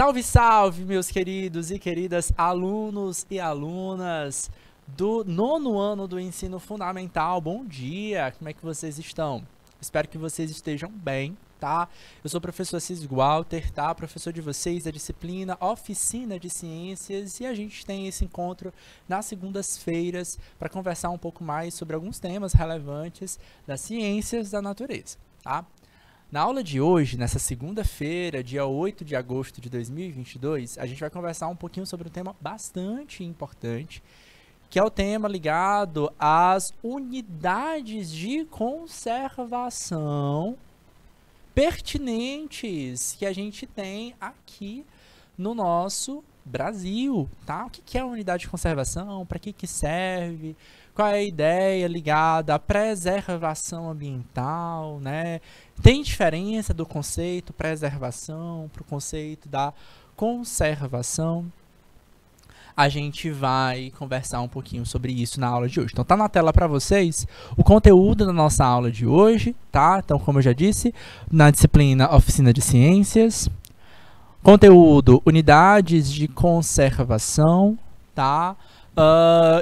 Salve, salve, meus queridos e queridas alunos e alunas do nono ano do ensino fundamental. Bom dia, como é que vocês estão? Espero que vocês estejam bem, tá? Eu sou o professor Assis Walter, tá? Professor de vocês da disciplina Oficina de Ciências, e a gente tem esse encontro nas segundas-feiras para conversar um pouco mais sobre alguns temas relevantes das ciências da natureza, tá? Na aula de hoje, nessa segunda-feira, dia 8 de agosto de 2022, a gente vai conversar um pouquinho sobre um tema bastante importante, que é o tema ligado às unidades de conservação pertinentes que a gente tem aqui no nosso Brasil, tá? O que é a unidade de conservação? Para que serve? Qual é a ideia ligada à preservação ambiental, né? Tem diferença do conceito preservação para o conceito da conservação? A gente vai conversar um pouquinho sobre isso na aula de hoje. Então tá na tela para vocês o conteúdo da nossa aula de hoje, tá? Então, como eu já disse, na disciplina Oficina de Ciências, conteúdo unidades de conservação, tá?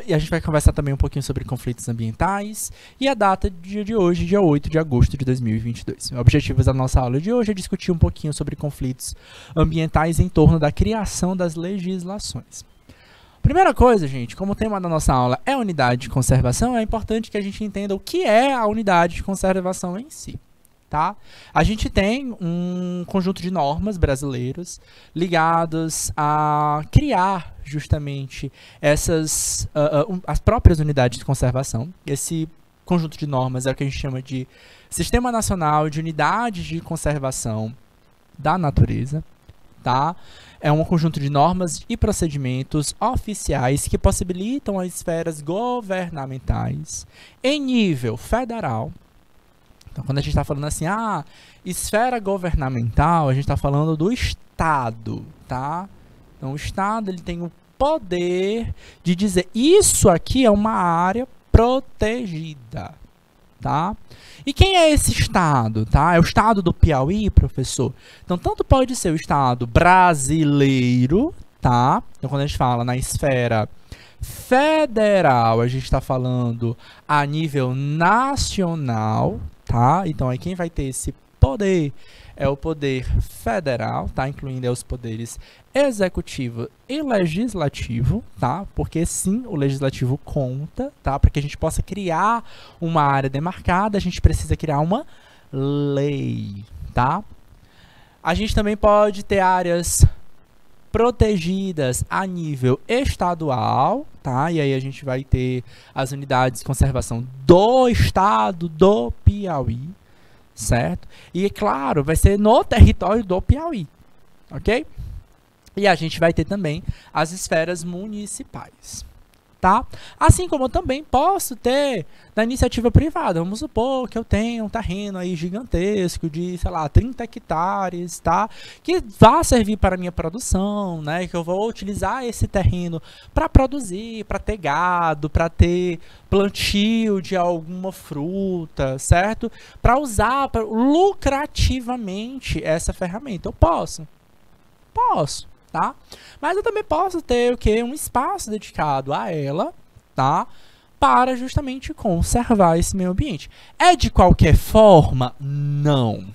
E a gente vai conversar também um pouquinho sobre conflitos ambientais e a data do dia de hoje, dia 8 de agosto de 2022. O objetivo da nossa aula de hoje é discutir um pouquinho sobre conflitos ambientais em torno da criação das legislações. Primeira coisa, gente, como o tema da nossa aula é unidade de conservação, é importante que a gente entenda o que é a unidade de conservação em si. Tá? A gente tem um conjunto de normas brasileiros ligados a criar justamente essas as próprias unidades de conservação. Esse conjunto de normas é o que a gente chama de Sistema Nacional de Unidades de Conservação da Natureza. Tá? É um conjunto de normas e procedimentos oficiais que possibilitam as esferas governamentais em nível federal. Então, quando a gente está falando assim, esfera governamental, a gente está falando do Estado, tá? Então, o Estado ele tem o poder de dizer, isso aqui é uma área protegida, tá? E quem é esse Estado, tá? É o Estado do Piauí, professor? Então, tanto pode ser o Estado brasileiro, tá? Então, quando a gente fala na esfera federal, a gente está falando a nível nacional, tá? Então, aí quem vai ter esse poder é o poder federal, tá? Incluindo os poderes executivo e legislativo, tá? Porque sim, o legislativo conta, tá? Para que a gente possa criar uma área demarcada, a gente precisa criar uma lei, tá? A gente também pode ter áreas protegidas a nível estadual, tá? E aí a gente vai ter as unidades de conservação do estado do Piauí, certo? E, claro, vai ser no território do Piauí, ok? E a gente vai ter também as esferas municipais, tá? Assim como eu também posso ter na iniciativa privada. Vamos supor que eu tenho um terreno aí gigantesco de, sei lá, 30 hectares, tá? Que vai servir para a minha produção, né? Que eu vou utilizar esse terreno para produzir, para ter gado, para ter plantio de alguma fruta, certo? Para usar lucrativamente essa ferramenta. Eu posso. Posso. Tá? Mas eu também posso ter o quê? Um espaço dedicado a ela, tá? Para justamente conservar esse meio ambiente. É de qualquer forma? Não.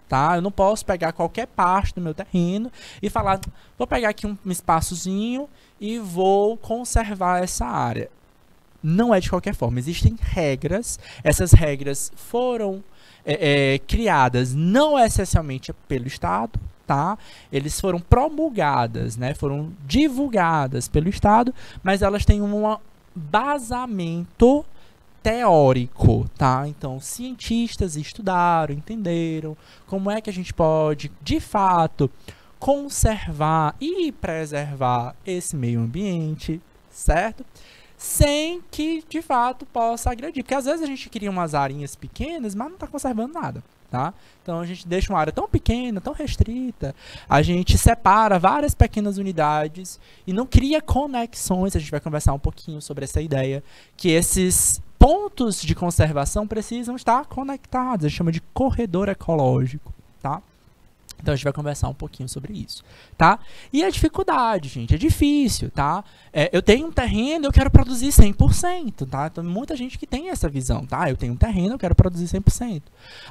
Tá? Eu não posso pegar qualquer parte do meu terreno e falar, vou pegar aqui um espaçozinho e vou conservar essa área. Não é de qualquer forma. Existem regras. Essas regras foram criadas não essencialmente pelo Estado, tá? Eles foram promulgadas, né? Foram divulgadas pelo Estado, mas elas têm um basamento teórico, tá? Então, cientistas estudaram, entenderam como é que a gente pode, de fato, conservar e preservar esse meio ambiente, certo? Sem que, de fato, possa agredir. Porque, às vezes, a gente cria umas arinhas pequenas, mas não está conservando nada, tá? Então, a gente deixa uma área tão pequena, tão restrita, a gente separa várias pequenas unidades e não cria conexões. A gente vai conversar um pouquinho sobre essa ideia, que esses pontos de conservação precisam estar conectados. A gente chama de corredor ecológico, tá? Então a gente vai conversar um pouquinho sobre isso, tá? E a dificuldade, gente, é difícil, tá? Eu tenho um terreno, eu quero produzir 100%, tá? Então muita gente que tem essa visão, tá? Eu tenho um terreno, eu quero produzir 100%.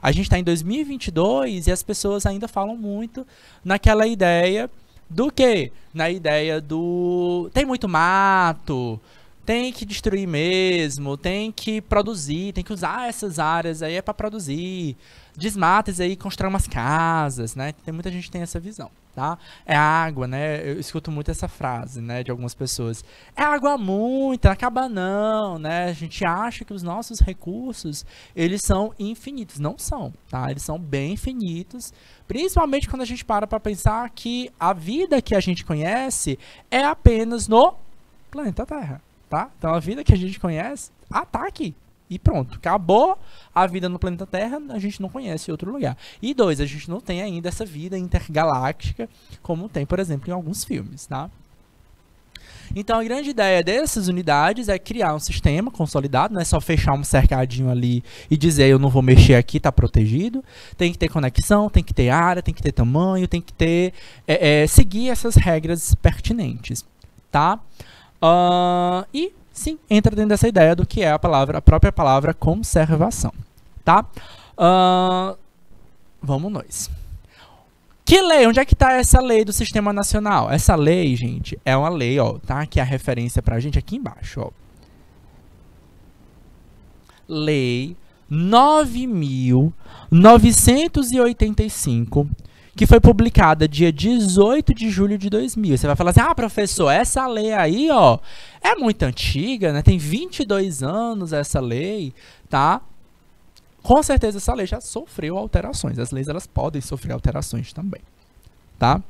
A gente está em 2022 e as pessoas ainda falam muito naquela ideia do quê? Na ideia do... tem muito mato, tem que destruir mesmo, tem que produzir, tem que usar essas áreas aí para produzir. Desmata isso aí, constrói umas casas, né? Tem muita gente que tem essa visão, tá? É água, né? Eu escuto muito essa frase, né? De algumas pessoas. É água muita, não acaba não, né? A gente acha que os nossos recursos, eles são infinitos. Não são, tá? Eles são bem finitos, principalmente quando a gente para pensar que a vida que a gente conhece é apenas no planeta Terra, tá? Então a vida que a gente conhece, tá aqui. E pronto, acabou a vida no planeta Terra, a gente não conhece outro lugar. E 2, a gente não tem ainda essa vida intergaláctica, como tem, por exemplo, em alguns filmes, tá? Então, a grande ideia dessas unidades é criar um sistema consolidado, não é só fechar um cercadinho ali e dizer eu não vou mexer aqui, tá protegido. Tem que ter conexão, tem que ter área, tem que ter tamanho, tem que ter... seguir essas regras pertinentes, tá? E... sim, entra dentro dessa ideia do que é a própria palavra conservação, tá? Vamos nós. Que lei? Onde é que está essa lei do Sistema Nacional? Essa lei, gente, é uma lei, ó, tá? Aqui a referência pra gente aqui embaixo, ó. Lei 9.985, que foi publicada dia 18 de julho de 2000. Você vai falar assim, professor, essa lei aí, ó, é muito antiga, né? Tem 22 anos essa lei, tá? Com certeza essa lei já sofreu alterações. As leis, elas podem sofrer alterações também, tá?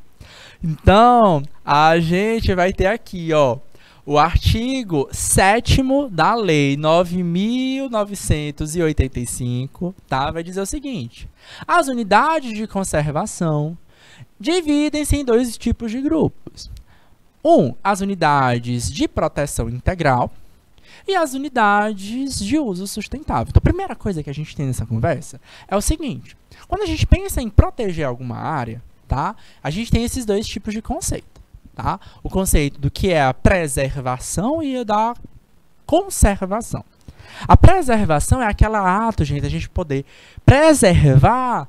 Então, a gente vai ter aqui, ó, o artigo 7º da lei 9.985, tá? Vai dizer o seguinte: as unidades de conservação dividem-se em 2 tipos de grupos. As unidades de proteção integral e as unidades de uso sustentável. Então, a primeira coisa que a gente tem nessa conversa é o seguinte: quando a gente pensa em proteger alguma área, tá? A gente tem esses 2 tipos de conceito, tá? O conceito do que é a preservação e o da conservação. A preservação é aquele ato, gente, a gente poder preservar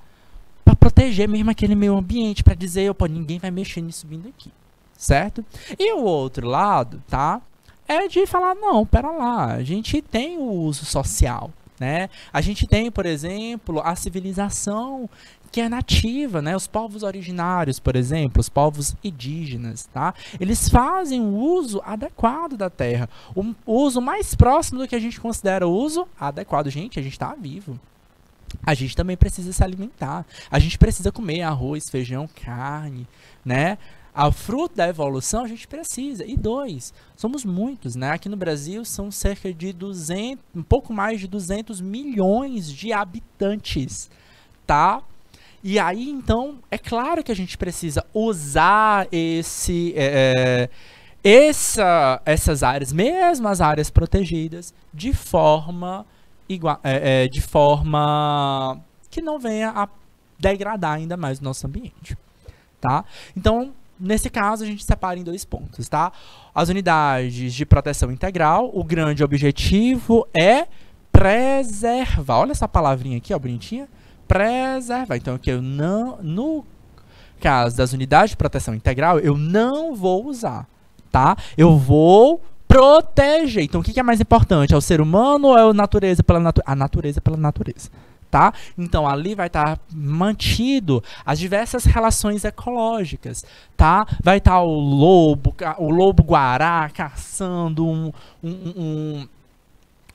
para proteger mesmo aquele meio ambiente, para dizer, ninguém vai mexer nisso vindo aqui, certo? E o outro lado, tá? É de falar, não, pera lá, a gente tem o uso social, né? A gente tem, por exemplo, a civilização que é nativa, né? Os povos originários, por exemplo, os povos indígenas, tá? Eles fazem o uso adequado da terra, o uso mais próximo do que a gente considera o uso adequado. Gente, a gente está vivo. A gente também precisa se alimentar. A gente precisa comer arroz, feijão, carne, né? A fruto da evolução a gente precisa. E 2, somos muitos, né? Aqui no Brasil são cerca de um pouco mais de 200 milhões de habitantes, tá? E aí, então, é claro que a gente precisa usar essas áreas, mesmo as áreas protegidas, de forma que não venha a degradar ainda mais o nosso ambiente, tá? Então, nesse caso, a gente separa em 2 pontos, tá? As unidades de proteção integral, o grande objetivo é preservar. Olha essa palavrinha aqui, ó, bonitinha. Preservar. Então, aqui no caso das unidades de proteção integral, eu não vou usar, tá? Eu vou proteger. Então, o que é mais importante? É o ser humano ou é a natureza pela natureza? A natureza pela natureza, tá? Então, ali vai estar mantido as diversas relações ecológicas, tá? Vai estar o lobo-guará caçando um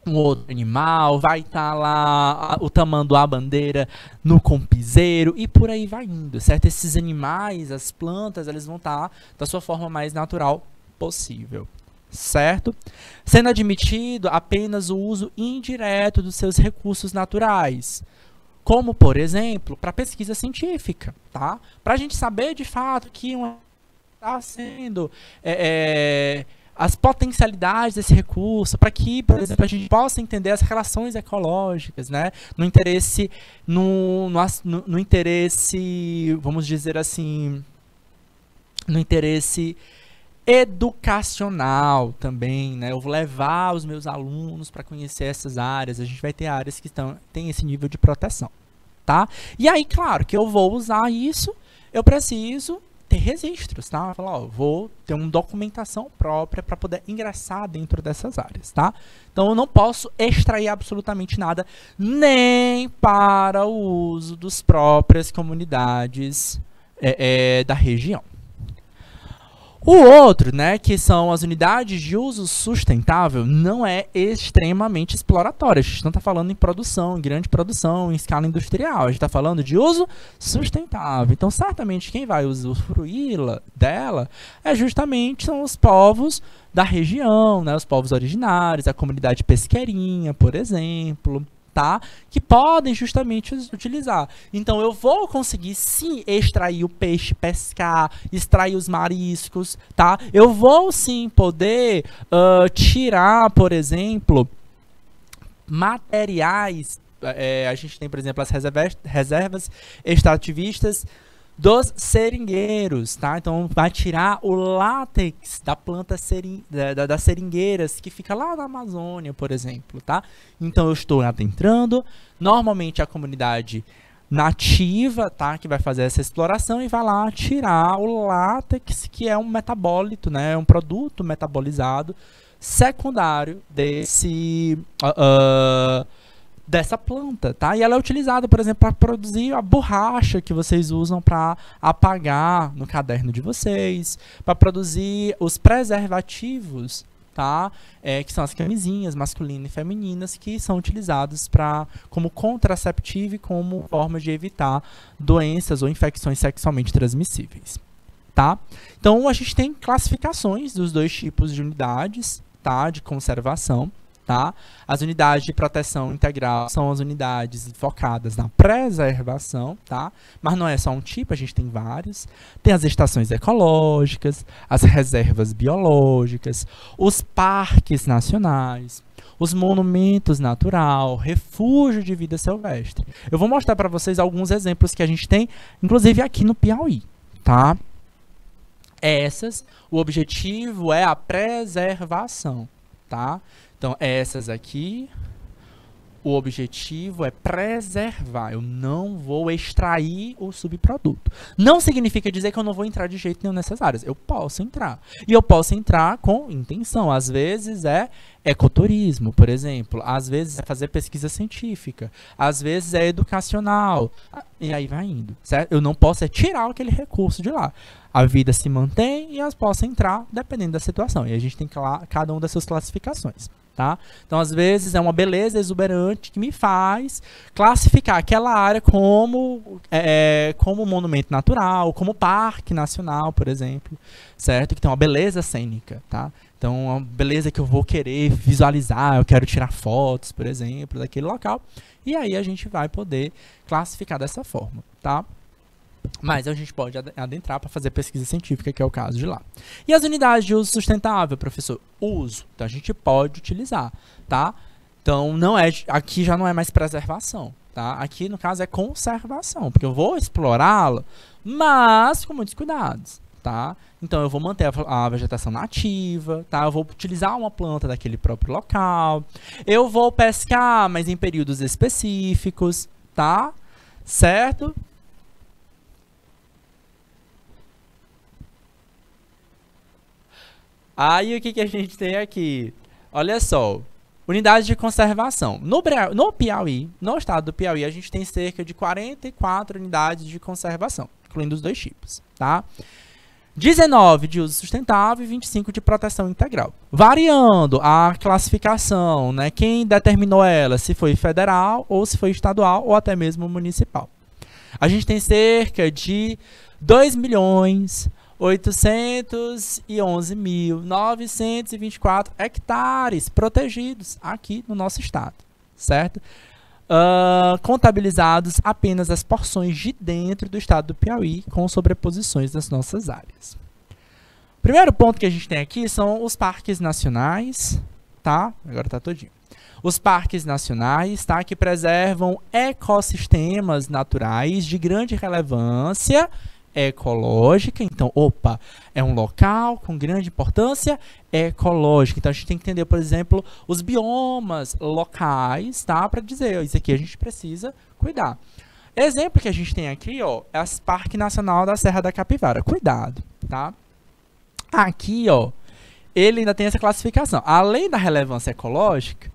outro animal, vai estar lá o tamanduá-bandeira no compizeiro e por aí vai indo, certo? Esses animais, as plantas, eles vão estar da sua forma mais natural possível, certo? Sendo admitido apenas o uso indireto dos seus recursos naturais, como, por exemplo, para pesquisa científica, tá? Para a gente saber de fato que está sendo as potencialidades desse recurso, para que, por exemplo, a gente possa entender as relações ecológicas, né? No interesse, no interesse, vamos dizer assim, no interesse educacional também, né? Eu vou levar os meus alunos para conhecer essas áreas. A gente vai ter áreas que têm esse nível de proteção, tá? E aí, claro, que eu vou usar isso, eu preciso ter registros, tá? Falar, ó, vou ter uma documentação própria para poder ingressar dentro dessas áreas, tá? Então, eu não posso extrair absolutamente nada, nem para o uso das próprias comunidades da região. O outro, né, que são as unidades de uso sustentável, não é extremamente exploratório. A gente não está falando em produção, em grande produção, em escala industrial. A gente está falando de uso sustentável. Então, certamente, quem vai usufruí-la dela são os povos da região, né, os povos originários, a comunidade pesqueirinha, por exemplo, tá? Que podem justamente utilizar. Então, eu vou conseguir, sim, extrair o peixe, pescar, extrair os mariscos, tá? Eu vou, sim, poder tirar, por exemplo, materiais. A gente tem, por exemplo, as reservas extrativistas dos seringueiros, tá? Então, vai tirar o látex da planta das seringueiras, que fica lá na Amazônia, por exemplo, tá? Então, eu estou adentrando, normalmente a comunidade nativa, tá? Que vai fazer essa exploração e vai lá tirar o látex, que é um metabólito, né? Um produto metabolizado secundário dessa planta, tá? E ela é utilizada, por exemplo, para produzir a borracha que vocês usam para apagar no caderno de vocês, para produzir os preservativos, tá? Que são as camisinhas masculinas e femininas que são utilizados como contraceptivo e como forma de evitar doenças ou infecções sexualmente transmissíveis, tá? Então, a gente tem classificações dos dois tipos de unidades, tá? De conservação. Tá? As unidades de proteção integral são as unidades focadas na preservação, tá? Mas não é só um tipo, a gente tem vários. Tem as estações ecológicas, as reservas biológicas, os parques nacionais, os monumentos naturais, refúgio de vida silvestre. Eu vou mostrar para vocês alguns exemplos que a gente tem, inclusive aqui no Piauí, tá? O objetivo é a preservação, tá? Então, essas aqui, o objetivo é preservar. Eu não vou extrair o subproduto. Não significa dizer que eu não vou entrar de jeito nenhum nessas áreas. Eu posso entrar. E eu posso entrar com intenção. Às vezes é ecoturismo, por exemplo. Às vezes é fazer pesquisa científica. Às vezes é educacional. E aí vai indo, certo? Eu não posso tirar aquele recurso de lá. A vida se mantém e elas possam entrar dependendo da situação. E a gente tem cada uma das suas classificações. Tá? Então, às vezes, é uma beleza exuberante que me faz classificar aquela área como monumento natural, como parque nacional, por exemplo, certo? Que tem uma beleza cênica, tá? Então, uma beleza que eu vou querer visualizar, eu quero tirar fotos, por exemplo, daquele local. E aí a gente vai poder classificar dessa forma, tá? Mas a gente pode adentrar para fazer pesquisa científica, que é o caso de lá. E as unidades de uso sustentável, professor? Uso. Então, a gente pode utilizar, tá? Então, aqui já não é mais preservação, tá? Aqui, no caso, é conservação, porque eu vou explorá-la, mas com muitos cuidados, tá? Então, eu vou manter a vegetação nativa, tá? Eu vou utilizar uma planta daquele próprio local. Eu vou pescar, mas em períodos específicos, tá? Certo? Aí, o que a gente tem aqui? Olha só, unidades de conservação. No Piauí, no estado do Piauí, a gente tem cerca de 44 unidades de conservação, incluindo os dois tipos, tá? 19 de uso sustentável e 25 de proteção integral. Variando a classificação, né? Quem determinou ela, se foi federal, ou se foi estadual, ou até mesmo municipal. A gente tem cerca de 2.811.924 hectares protegidos aqui no nosso estado, certo? Contabilizados apenas as porções de dentro do estado do Piauí com sobreposições das nossas áreas. Primeiro ponto que a gente tem aqui são os parques nacionais, tá? Agora tá todinho. Os parques nacionais, tá? Que preservam ecossistemas naturais de grande relevância ecológica. Então, opa, é um local com grande importância ecológica. Então, a gente tem que entender, por exemplo, os biomas locais, tá? Para dizer, ó, isso aqui a gente precisa cuidar. Exemplo que a gente tem aqui, ó, é o Parque Nacional da Serra da Capivara. Cuidado, tá? Aqui, ó, ele ainda tem essa classificação. Além da relevância ecológica,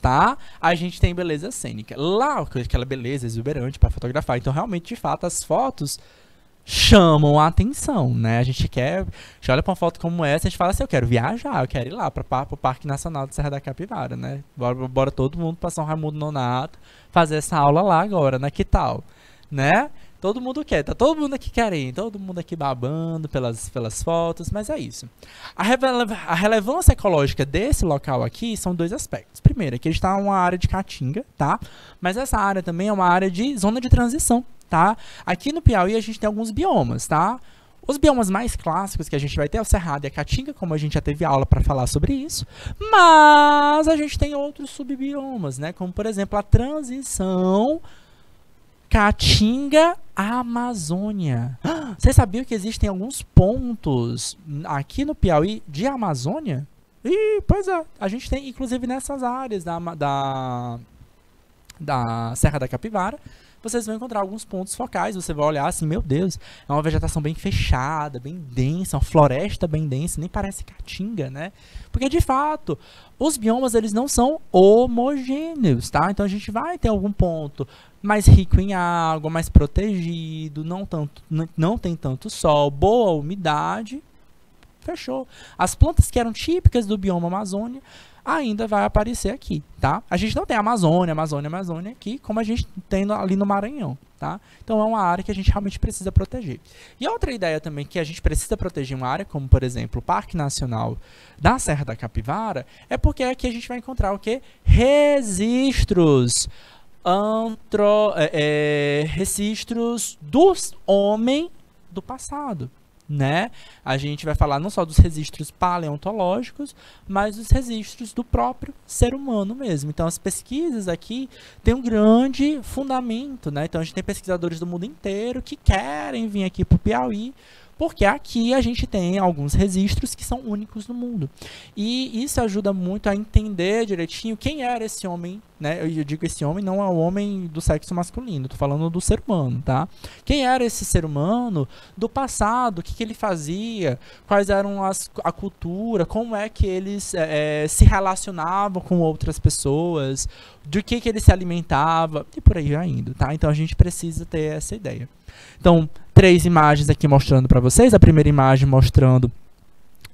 tá? A gente tem beleza cênica. Lá, aquela beleza exuberante para fotografar. Então, realmente, de fato, as fotos chamam a atenção, né? A gente olha para uma foto como essa, a gente fala assim, eu quero viajar, eu quero ir lá para o Parque Nacional da Serra da Capivara, né? Bora todo mundo para São Raimundo Nonato fazer essa aula lá agora, né? Que tal? Né? Todo mundo quer, tá todo mundo aqui querendo, todo mundo aqui babando pelas fotos, mas é isso. A relevância ecológica desse local aqui são dois aspectos. Primeiro, aqui está uma área de caatinga, tá? Mas essa área também é uma área de zona de transição, tá? Aqui no Piauí a gente tem alguns biomas, tá? Os biomas mais clássicos que a gente vai ter é o Cerrado e a Caatinga, como a gente já teve aula para falar sobre isso. Mas a gente tem outros subbiomas, né? Como, por exemplo, a transição Caatinga Amazônia. Vocês sabiam que existem alguns pontos aqui no Piauí de Amazônia? Pois é, a gente tem, inclusive, nessas áreas da Serra da Capivara, vocês vão encontrar alguns pontos focais, você vai olhar assim, meu Deus, é uma vegetação bem fechada, bem densa, uma floresta bem densa, nem parece caatinga, né? Porque, de fato, os biomas, eles não são homogêneos, tá? Então, a gente vai ter algum ponto mais rico em água, mais protegido, não tem tanto sol, boa umidade, fechou. As plantas que eram típicas do bioma Amazônia ainda vai aparecer aqui, tá? A gente não tem Amazônia aqui, como a gente tem ali no Maranhão, tá? Então, é uma área que a gente realmente precisa proteger. E outra ideia também que a gente precisa proteger uma área, como, por exemplo, o Parque Nacional da Serra da Capivara, é porque aqui a gente vai encontrar o quê? Registros registros dos homens do passado, né? A gente vai falar não só dos registros paleontológicos, mas dos registros do próprio ser humano mesmo. Então, as pesquisas aqui têm um grande fundamento, né? Então, a gente tem pesquisadores do mundo inteiro que querem vir aqui para o Piauí, porque aqui a gente tem alguns registros que são únicos no mundo. E isso ajuda muito a entender direitinho quem era esse homem, né? Eu digo esse homem, não é o homem do sexo masculino, estou falando do ser humano, tá? Quem era esse ser humano do passado, o que ele fazia, quais eram a cultura, como é que eles se relacionavam com outras pessoas, do que ele se alimentava, e por aí vai indo, tá? Então, a gente precisa ter essa ideia. Então, 3 imagens aqui mostrando para vocês. A primeira imagem mostrando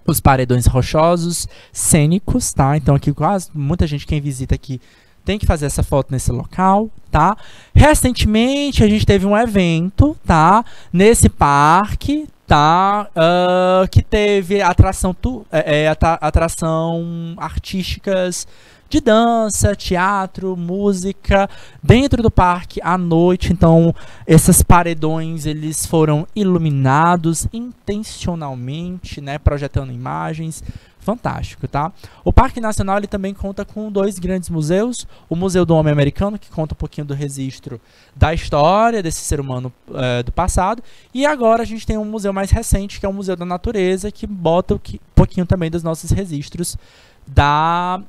os paredões rochosos cênicos, tá? Então, aqui muita gente, quem visita aqui, tem que fazer essa foto nesse local, tá? Recentemente, a gente teve um evento, tá? Nesse parque, tá? Que teve atração artísticas de dança, teatro, música, dentro do parque à noite. Então, esses paredões, eles foram iluminados intencionalmente, né, projetando imagens. Fantástico, tá? O Parque Nacional, ele também conta com 2 grandes museus. O Museu do Homem Americano, que conta um pouquinho do registro da história desse ser humano do passado. E agora a gente tem um museu mais recente, que é o Museu da Natureza, que bota um pouquinho também dos nossos registros da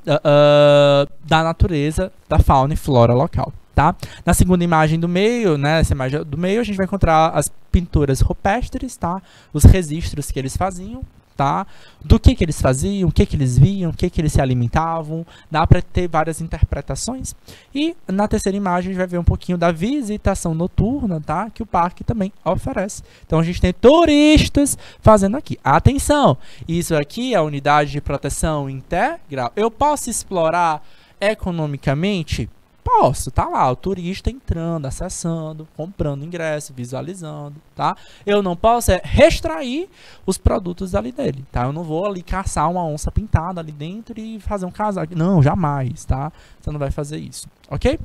natureza, da fauna e flora local, tá? Na segunda imagem do meio, né, essa imagem do meio, a gente vai encontrar as pinturas rupestres, tá? Os registros que eles faziam, tá? Do que eles faziam, o que eles viam, o que eles se alimentavam. Dá para ter várias interpretações. E na terceira imagem a gente vai ver um pouquinho da visitação noturna, tá? Que o parque também oferece. Então a gente tem turistas fazendo aqui. Atenção! Isso aqui é a unidade de proteção integral. Eu posso explorar economicamente? Posso, tá lá, o turista entrando, acessando, comprando ingresso, visualizando, tá? Eu não posso restrair os produtos ali dele, tá? Eu não vou ali caçar uma onça pintada ali dentro e fazer um casaco. Não, jamais, tá? Você não vai fazer isso, ok?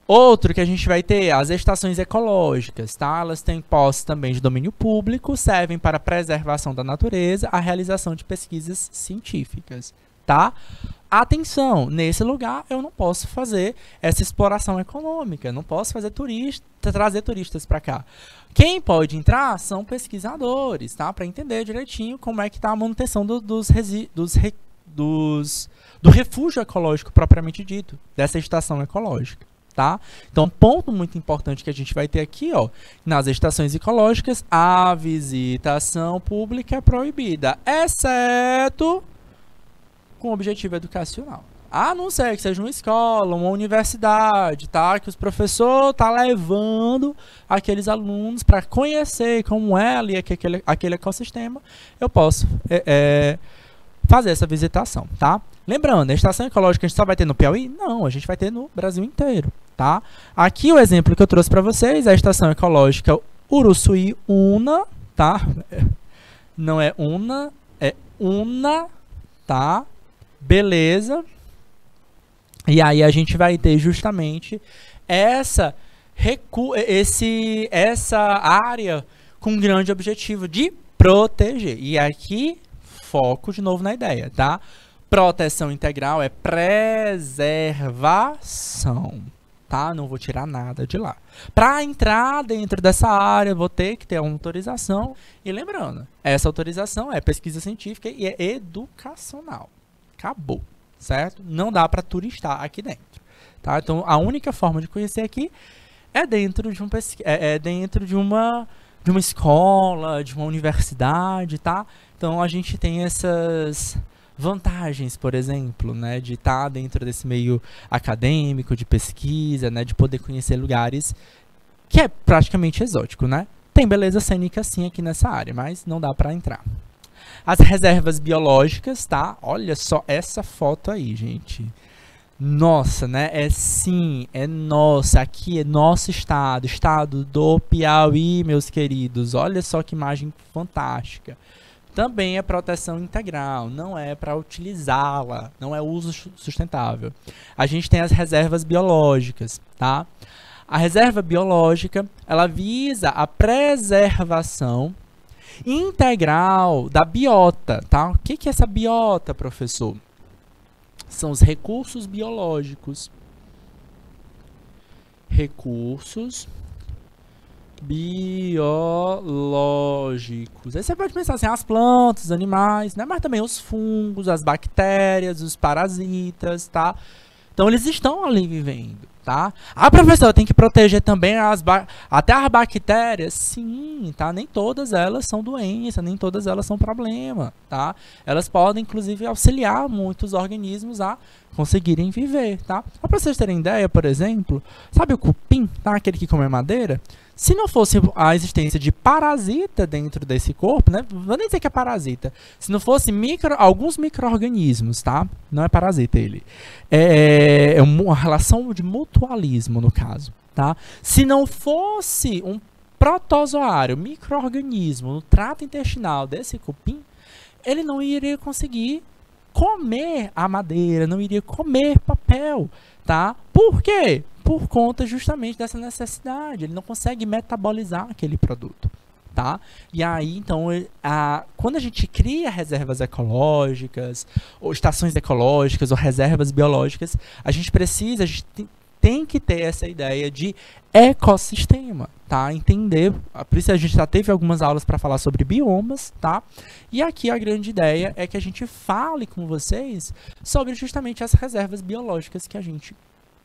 Outro que a gente vai ter, as estações ecológicas, tá? Elas têm posse também de domínio público, servem para a preservação da natureza, a realização de pesquisas científicas, tá? Atenção, nesse lugar eu não posso fazer essa exploração econômica, não posso fazer trazer turistas para cá. Quem pode entrar são pesquisadores, tá? Para entender direitinho como é que está a manutenção do refúgio ecológico propriamente dito, dessa estação ecológica. Tá? Então, um ponto muito importante que a gente vai ter aqui, ó, nas estações ecológicas, a visitação pública é proibida, exceto com objetivo educacional. A não ser que seja uma escola, uma universidade, tá? Que os professores tá levando aqueles alunos para conhecer como é ali aquele ecossistema, eu posso fazer essa visitação, tá? Lembrando, a estação ecológica a gente só vai ter no Piauí? Não, a gente vai ter no Brasil inteiro, tá? Aqui o exemplo que eu trouxe para vocês é a estação ecológica Uruçuí-Una, tá? Não é Una, é Una, tá? Beleza. E aí a gente vai ter justamente essa área com grande objetivo de proteger. E aqui, foco de novo na ideia, tá? Proteção integral é preservação, tá? Não vou tirar nada de lá. Para entrar dentro dessa área, vou ter que ter uma autorização. E lembrando, essa autorização é pesquisa científica e é educacional. Acabou, certo? Não dá para turistar aqui dentro, tá? Então, a única forma de conhecer aqui é dentro de uma escola, de uma universidade, tá? Então, a gente tem essas vantagens, por exemplo, né, de estar dentro desse meio acadêmico, de pesquisa, né, de poder conhecer lugares que é praticamente exótico, né? Tem beleza cênica sim aqui nessa área, mas não dá para entrar. As reservas biológicas, tá? Olha só essa foto aí, gente. Nossa, né? É nossa, aqui é nosso estado, estado do Piauí, meus queridos. Olha só que imagem fantástica. Também é proteção integral, não é para utilizá-la, não é uso sustentável. A gente tem as reservas biológicas, tá? A reserva biológica, ela visa a preservação integral da biota, tá? O que é essa biota, professor? São os recursos biológicos. Recursos biológicos. Aí você pode pensar assim, as plantas, os animais, né? Mas também os fungos, as bactérias, os parasitas, tá? Então eles estão ali vivendo, tá? Ah, professor, tem que proteger também até as bactérias? Sim, tá? Nem todas elas são doença, nem todas elas são problema, tá? Elas podem, inclusive, auxiliar muitos organismos a conseguirem viver, tá? Só para vocês terem ideia, por exemplo, sabe o cupim, tá? Aquele que come madeira? Se não fosse a existência de parasita dentro desse corpo, né? Vou nem dizer que é parasita. Se não fosse alguns micro-organismos, tá? Não é parasita ele. É uma relação de mutualismo, no caso, tá? Se não fosse um protozoário, micro-organismo no trato intestinal desse cupim, ele não iria conseguir comer a madeira, não iria comer papel, tá? Por quê? Por conta justamente dessa necessidade. Ele não consegue metabolizar aquele produto, tá? E aí, então, quando a gente cria reservas ecológicas, ou estações ecológicas, ou reservas biológicas, a gente tem que ter essa ideia de ecossistema, tá? Entender, por isso a gente já teve algumas aulas para falar sobre biomas, tá? E aqui a grande ideia é que a gente fale com vocês sobre justamente as reservas biológicas que a gente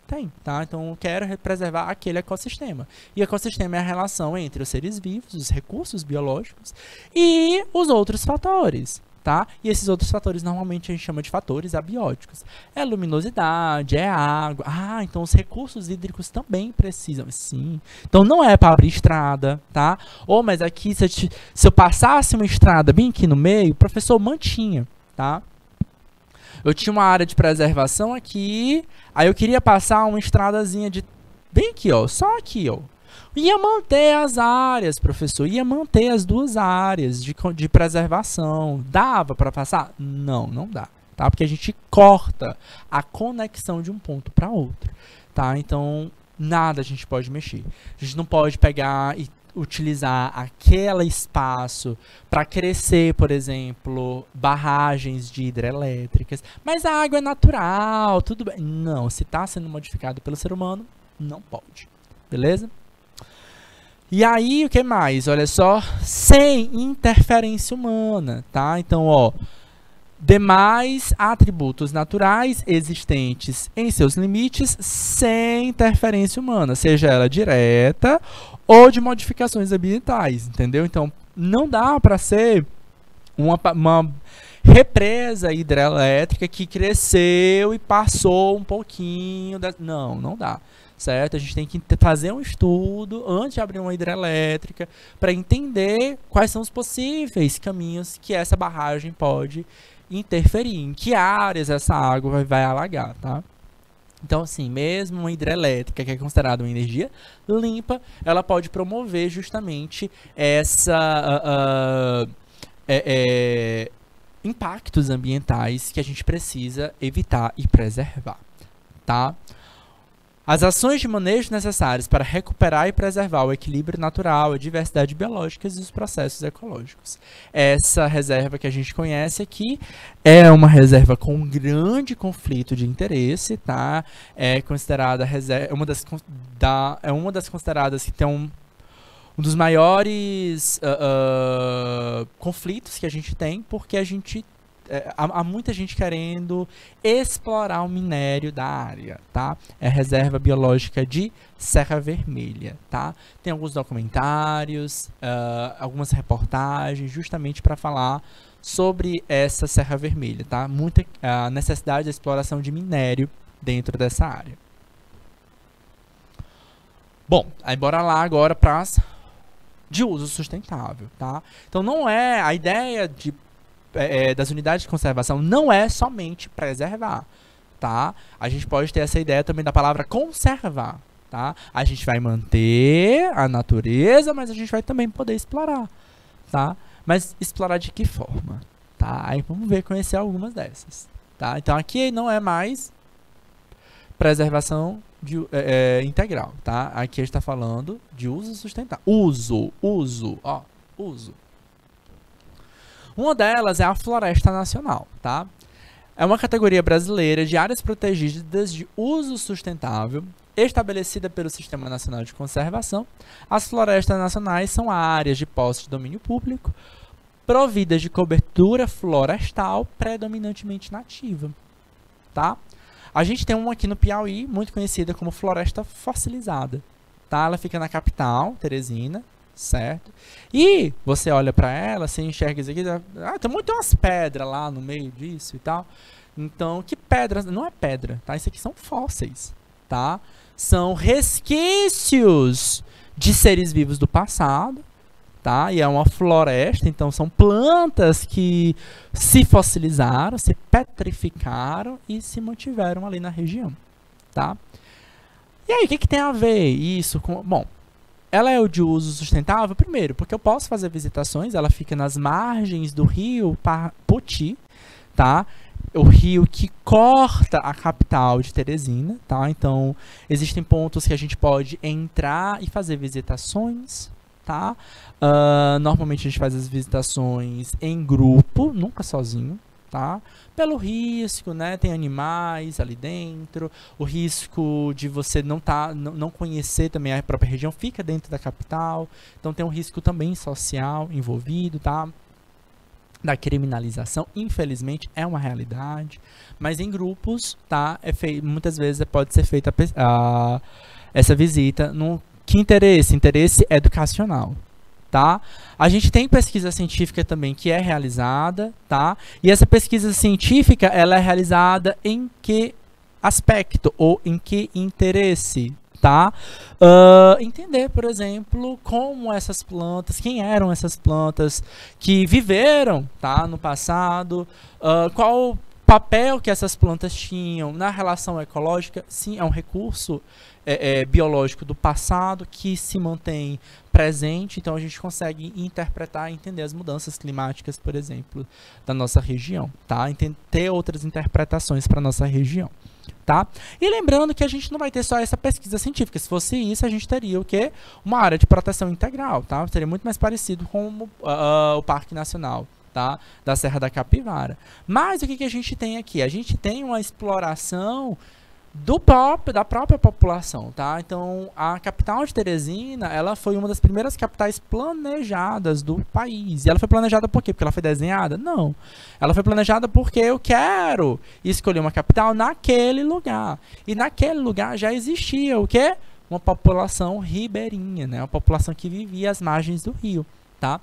tem, tá? Então, eu quero preservar aquele ecossistema. E ecossistema é a relação entre os seres vivos, os recursos biológicos e os outros fatores, tá? E esses outros fatores, normalmente, a gente chama de fatores abióticos. É luminosidade, é água. Ah, então os recursos hídricos também precisam. Sim. Então, não é para abrir estrada, tá? Ou, mas aqui, se eu passasse uma estrada bem aqui no meio, o professor mantinha, tá? Eu tinha uma área de preservação aqui, aí eu queria passar uma estradazinha bem aqui, ó, só aqui, ó. Ia manter as áreas, professor, ia manter as duas áreas de preservação. Dava para passar? Não, não dá, tá? Porque a gente corta a conexão de um ponto para outro, tá? Então, nada a gente pode mexer. A gente não pode pegar e utilizar aquele espaço para crescer, por exemplo, barragens de hidrelétricas. Mas a água é natural, tudo bem. Não, se está sendo modificado pelo ser humano, não pode. Beleza? E aí, o que mais? Olha só, sem interferência humana, tá? Então, ó, demais atributos naturais existentes em seus limites sem interferência humana, seja ela direta ou de modificações ambientais, entendeu? Então, não dá para ser uma represa hidrelétrica que cresceu e passou um pouquinho. Não dá. Certo? A gente tem que fazer um estudo antes de abrir uma hidrelétrica para entender quais são os possíveis caminhos que essa barragem pode interferir, em que áreas essa água vai alagar, tá? Então, assim, mesmo uma hidrelétrica, que é considerada uma energia limpa, ela pode promover justamente essa impactos ambientais que a gente precisa evitar e preservar, tá? As ações de manejo necessárias para recuperar e preservar o equilíbrio natural, a diversidade biológica e os processos ecológicos. Essa reserva que a gente conhece aqui é uma reserva com um grande conflito de interesse, tá? É considerada uma das consideradas que tem um dos maiores conflitos que a gente tem, porque há muita gente querendo explorar o minério da área, tá? É a reserva biológica de Serra Vermelha, tá? Tem alguns documentários, algumas reportagens, justamente para falar sobre essa Serra Vermelha, tá? Muita necessidade de exploração de minério dentro dessa área. Bom, aí bora lá agora para as de uso sustentável, tá? Então não é a ideia das unidades de conservação não é somente preservar, tá? A gente pode ter essa ideia também da palavra conservar, tá? A gente vai manter a natureza, mas a gente vai também poder explorar, tá? Mas explorar de que forma, tá? Aí vamos ver, conhecer algumas dessas, tá? Então aqui não é mais preservação integral, tá? Aqui a gente está falando de uso sustentável. Uso. Uma delas é a Floresta Nacional, tá? É uma categoria brasileira de áreas protegidas de uso sustentável, estabelecida pelo Sistema Nacional de Conservação. As florestas nacionais são áreas de posse de domínio público, providas de cobertura florestal predominantemente nativa, tá? A gente tem uma aqui no Piauí, muito conhecida como Floresta Fossilizada, tá? Ela fica na capital, Teresina, certo? E você olha para ela, você enxerga isso aqui, tem umas pedras lá no meio disso e tal. Então, que pedras? Não é pedra, tá? Isso aqui são fósseis, tá? São resquícios de seres vivos do passado, tá? E é uma floresta, então são plantas que se fossilizaram, se petrificaram e se mantiveram ali na região, tá? E aí, o que tem a ver isso com... Bom, ela é de uso sustentável, primeiro, porque eu posso fazer visitações, ela fica nas margens do rio Poti, tá? O rio que corta a capital de Teresina, tá? Então, existem pontos que a gente pode entrar e fazer visitações, tá? Normalmente a gente faz as visitações em grupo, nunca sozinho, tá? Pelo risco, né? Tem animais ali dentro, o risco de você não conhecer também a própria região, fica dentro da capital, então tem um risco também social envolvido, tá? Da criminalização, infelizmente é uma realidade, mas em grupos, tá? Muitas vezes pode ser feita essa visita. Que interesse? Interesse educacional, tá? A gente tem pesquisa científica também que é realizada, tá? E essa pesquisa científica, ela é realizada em que aspecto ou em que interesse, tá? Entender, por exemplo, como essas plantas, quem eram essas plantas que viveram, tá, no passado, qual papel que essas plantas tinham na relação ecológica, sim, é um recurso biológico do passado que se mantém presente, então a gente consegue interpretar e entender as mudanças climáticas, por exemplo, da nossa região, tá? Ter outras interpretações para nossa região, tá? E lembrando que a gente não vai ter só essa pesquisa científica. Se fosse isso, a gente teria o quê? Uma área de proteção integral, tá? Seria muito mais parecido com o Parque Nacional, tá? Da Serra da Capivara. Mas o que a gente tem aqui? A gente tem uma exploração da própria população, tá? Então, a capital de Teresina, ela foi uma das primeiras capitais planejadas do país. E ela foi planejada por quê? Porque ela foi desenhada? Não. Ela foi planejada porque eu quero escolher uma capital naquele lugar. E naquele lugar já existia o quê? Uma população ribeirinha, né? Uma população que vivia às margens do rio, tá?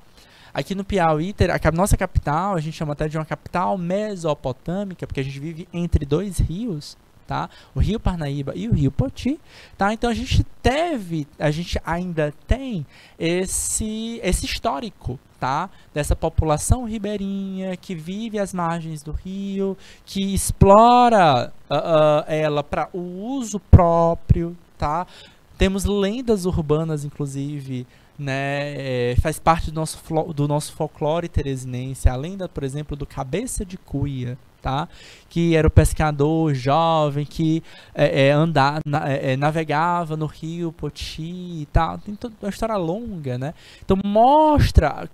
Aqui no Piauí, a nossa capital, a gente chama até de uma capital mesopotâmica, porque a gente vive entre dois rios, tá? O Rio Parnaíba e o Rio Poti, tá? Então a gente ainda tem esse histórico, tá? Dessa população ribeirinha que vive às margens do rio, que explora ela para o uso próprio, tá? Temos lendas urbanas, inclusive, né, faz parte do nosso folclore teresinense, a lenda, por exemplo, do Cabeça de Cuia, tá? Que era o pescador jovem que navegava no rio Poti e tal. Tem uma história longa, né? Então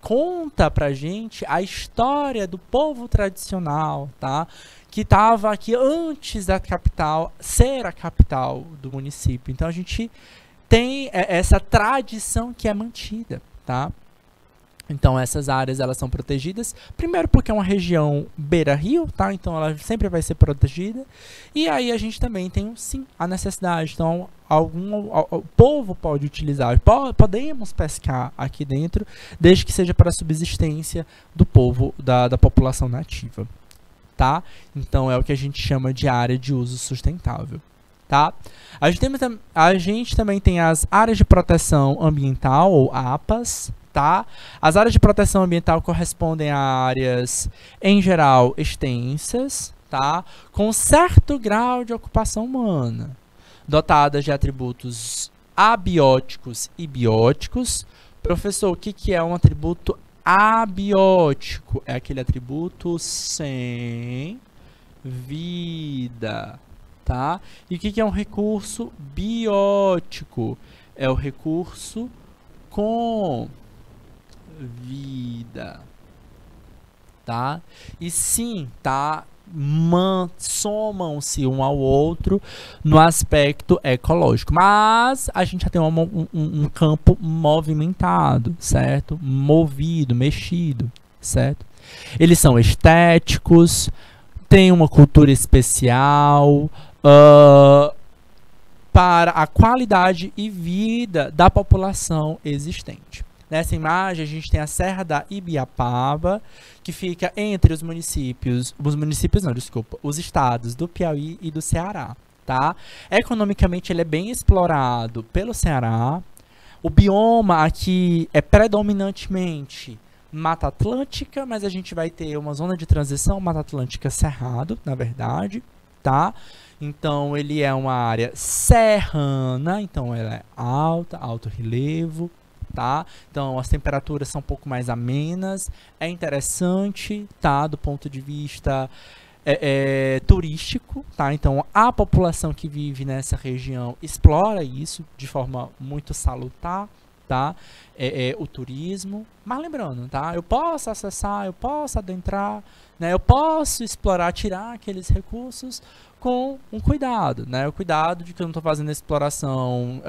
conta pra gente a história do povo tradicional, tá? Que estava aqui antes da capital ser a capital do município. Então a gente tem essa tradição que é mantida, tá? Então essas áreas elas são protegidas, primeiro porque é uma região beira-rio, tá? Então ela sempre vai ser protegida. E aí a gente também tem, sim, a necessidade. Então o povo pode utilizar, podemos pescar aqui dentro, desde que seja para a subsistência do povo, da população nativa, tá? Então é o que a gente chama de área de uso sustentável, tá? A gente também tem as áreas de proteção ambiental, ou APAs, tá? As áreas de proteção ambiental correspondem a áreas, em geral, extensas, tá? Com certo grau de ocupação humana, dotadas de atributos abióticos e bióticos. Professor, o que é um atributo abiótico? É aquele atributo sem vida, tá? E o que é um recurso biótico? É o recurso com vida, tá? E sim, tá? Somam-se um ao outro no aspecto ecológico, mas a gente já tem um campo movimentado, certo? Movido, mexido, certo? Eles são estéticos, têm uma cultura especial para a qualidade e vida da população existente. Nessa imagem, a gente tem a Serra da Ibiapaba, que fica entre os estados do Piauí e do Ceará, tá? Economicamente, ele é bem explorado pelo Ceará. O bioma aqui é predominantemente Mata Atlântica, mas a gente vai ter uma zona de transição Mata Atlântica Cerrado, na verdade, tá? Então, ele é uma área serrana, então ela é alto relevo, tá? Então, as temperaturas são um pouco mais amenas. É interessante, tá? Do ponto de vista turístico, tá? Então, a população que vive nessa região explora isso de forma muito salutar, tá? O turismo. Mas lembrando, tá? Eu posso acessar, eu posso adentrar, né? Eu posso explorar, tirar aqueles recursos com um cuidado, né? O cuidado de que eu não estou fazendo exploração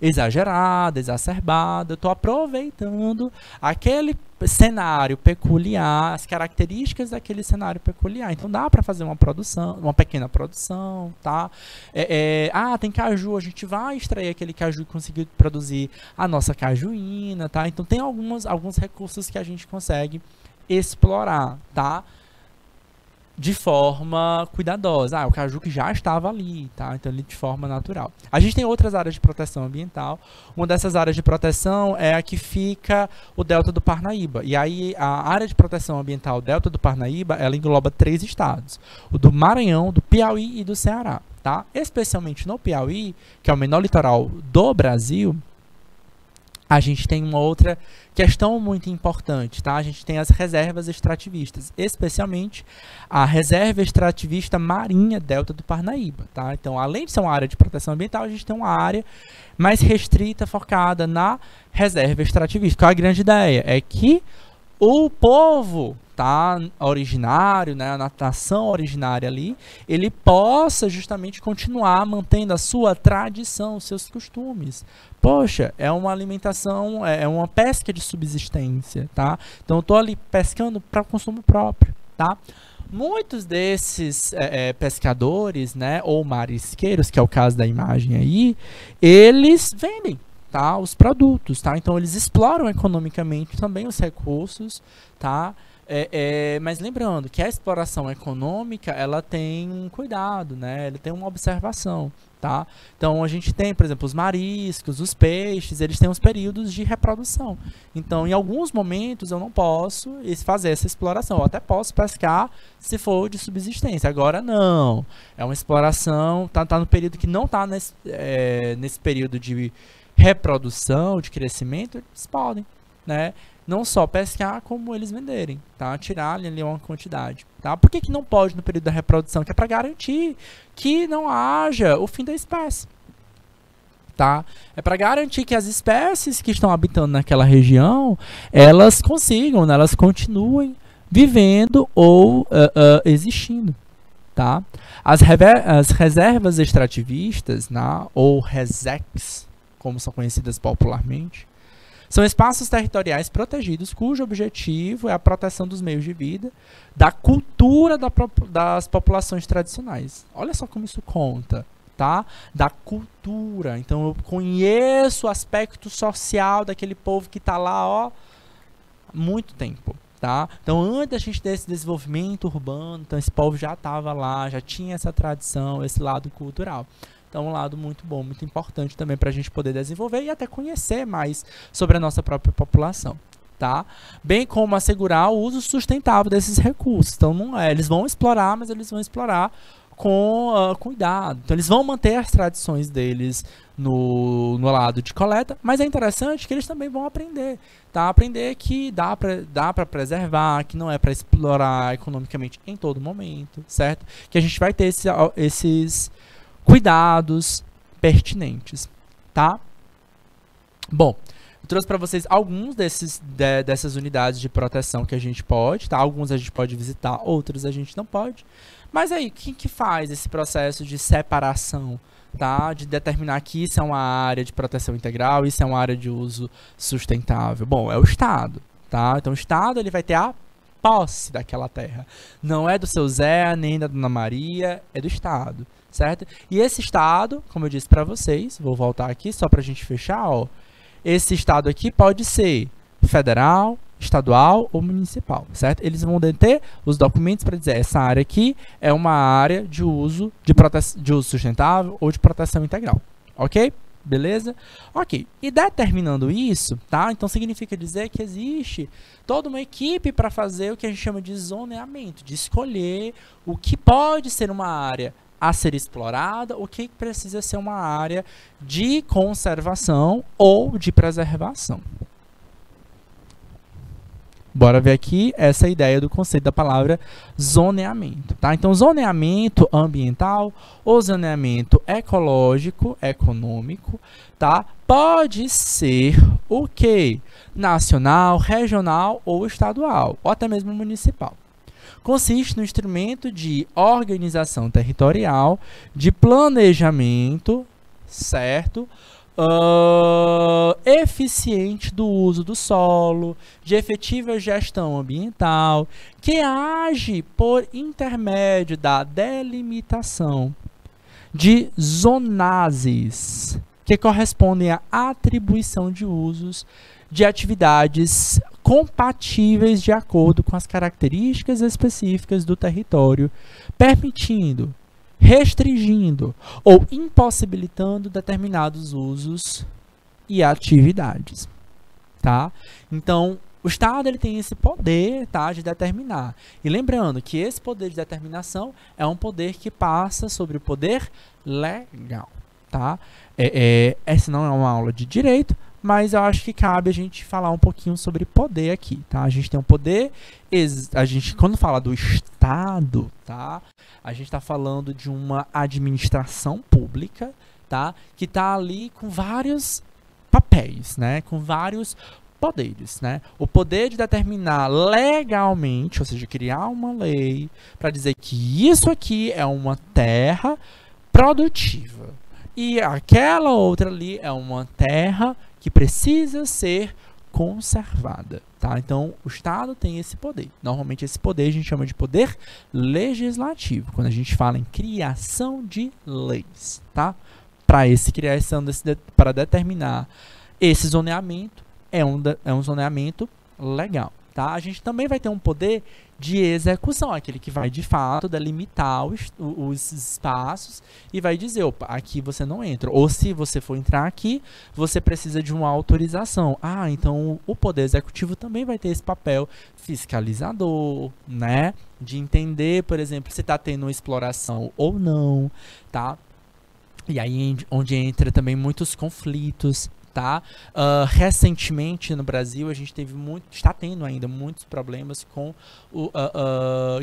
exagerada, exacerbada. Eu estou aproveitando aquele cenário peculiar, as características daquele cenário peculiar. Então dá para fazer uma produção, uma pequena produção, tá? Tem caju, a gente vai extrair aquele caju e conseguir produzir a nossa cajuína, tá? Então tem alguns recursos que a gente consegue explorar, tá? de forma cuidadosa. O caju que já estava ali, tá? Então ele de forma natural. A gente tem outras áreas de proteção ambiental. Uma dessas áreas de proteção é a que fica o Delta do Parnaíba. E aí a área de proteção ambiental Delta do Parnaíba, ela engloba 3 estados: o do Maranhão, do Piauí e do Ceará, tá? Especialmente no Piauí, que é o menor litoral do Brasil, a gente tem uma outra questão muito importante, tá? A gente tem as reservas extrativistas, especialmente a reserva extrativista marinha Delta do Parnaíba, tá? Então, além de ser uma área de proteção ambiental, a gente tem uma área mais restrita, focada na reserva extrativista. Qual a grande ideia? É que o povo, tá, originário, né, a nação originária ali, ele possa justamente continuar mantendo a sua tradição, os seus costumes. Poxa, é uma alimentação, é uma pesca de subsistência, tá? Então eu estou ali pescando para consumo próprio, tá? Muitos desses pescadores, né, ou marisqueiros, que é o caso da imagem aí, eles vendem, tá, os produtos, tá? Então eles exploram economicamente também os recursos, tá? Mas lembrando que a exploração econômica, ela tem um cuidado, né? Ela tem uma observação, tá? Então a gente tem, por exemplo, os mariscos, os peixes, eles têm uns períodos de reprodução. Então, em alguns momentos eu não posso fazer essa exploração. Eu até posso pescar se for de subsistência. Agora não. É uma exploração, tá no período que não está nesse período de reprodução, de crescimento, eles podem, né? Não só pescar, como eles venderem, tá? Tirar ali uma quantidade, tá? Por que não pode no período da reprodução? Que é para garantir que não haja o fim da espécie, tá? É para garantir que as espécies que estão habitando naquela região, elas consigam, né? Elas continuem vivendo ou existindo, tá? As reservas extrativistas, né? Ou RESEX, como são conhecidas popularmente, são espaços territoriais protegidos cujo objetivo é a proteção dos meios de vida, da cultura das populações tradicionais. Olha só como isso conta, tá? Da cultura. Então eu conheço o aspecto social daquele povo que está lá, ó, há muito tempo, tá? Então antes da gente ter esse desenvolvimento urbano, então esse povo já estava lá, já tinha essa tradição, esse lado cultural. Então, um lado muito bom, muito importante também para a gente poder desenvolver e até conhecer mais sobre a nossa própria população, tá? Bem como assegurar o uso sustentável desses recursos. Então, não eles vão explorar, mas eles vão explorar com cuidado. Então, eles vão manter as tradições deles no lado de coleta, mas é interessante que eles também vão aprender, tá? Aprender que dá para preservar, que não é para explorar economicamente em todo momento, certo? Que a gente vai ter esses cuidados pertinentes, tá? Bom, eu trouxe para vocês alguns dessas unidades de proteção que a gente pode, tá? Alguns a gente pode visitar, outros a gente não pode. Mas aí, quem que faz esse processo de separação, tá? De determinar que isso é uma área de proteção integral, isso é uma área de uso sustentável? Bom, é o Estado, tá? Então o Estado, ele vai ter a posse daquela terra. Não é do seu Zé, nem da Dona Maria, é do Estado, certo? E esse Estado, como eu disse para vocês, vou voltar aqui só para a gente fechar, ó. Esse Estado aqui pode ser federal, estadual ou municipal, certo? Eles vão deter os documentos para dizer essa área aqui é uma área de uso sustentável ou de proteção integral, ok? Beleza? Ok. E determinando isso, tá? Então significa dizer que existe toda uma equipe para fazer o que a gente chama de zoneamento, de escolher o que pode ser uma área a ser explorada, o que precisa ser uma área de conservação ou de preservação. Bora ver aqui essa ideia do conceito da palavra zoneamento, tá? Então, zoneamento ambiental ou zoneamento ecológico, econômico, tá? Pode ser o quê? Nacional, regional ou estadual, ou até mesmo municipal. Consiste no instrumento de organização territorial, de planejamento, certo? Eficiente do uso do solo, de efetiva gestão ambiental, que age por intermédio da delimitação de zonases, que correspondem à atribuição de usos de atividades compatíveis de acordo com as características específicas do território, permitindo, restringindo ou impossibilitando determinados usos e atividades, tá? Então, o Estado ele tem esse poder, tá, de determinar. E lembrando que esse poder de determinação é um poder que passa sobre o poder legal, tá? Essa não é uma aula de direito, mas eu acho que cabe a gente falar um pouquinho sobre poder aqui, tá? A gente tem um poder, a gente, quando fala do Estado, tá? A gente está falando de uma administração pública, tá? Que está ali com vários papéis, né? Com vários poderes, né? O poder de determinar legalmente, ou seja, criar uma lei para dizer que isso aqui é uma terra produtiva e aquela outra ali é uma terra que precisa ser conservada, tá? Então, o Estado tem esse poder. Normalmente, esse poder a gente chama de poder legislativo, quando a gente fala em criação de leis, tá? Para determinar esse zoneamento, é um zoneamento legal, tá? A gente também vai ter um poder de execução, aquele que vai, de fato, delimitar os espaços e vai dizer, opa, aqui você não entra. Ou se você for entrar aqui, você precisa de uma autorização. Ah, então o poder executivo também vai ter esse papel fiscalizador, né? De entender, por exemplo, se está tendo uma exploração ou não, tá? E aí onde entra também muitos conflitos, tá? Recentemente no Brasil a gente está tendo ainda muitos problemas com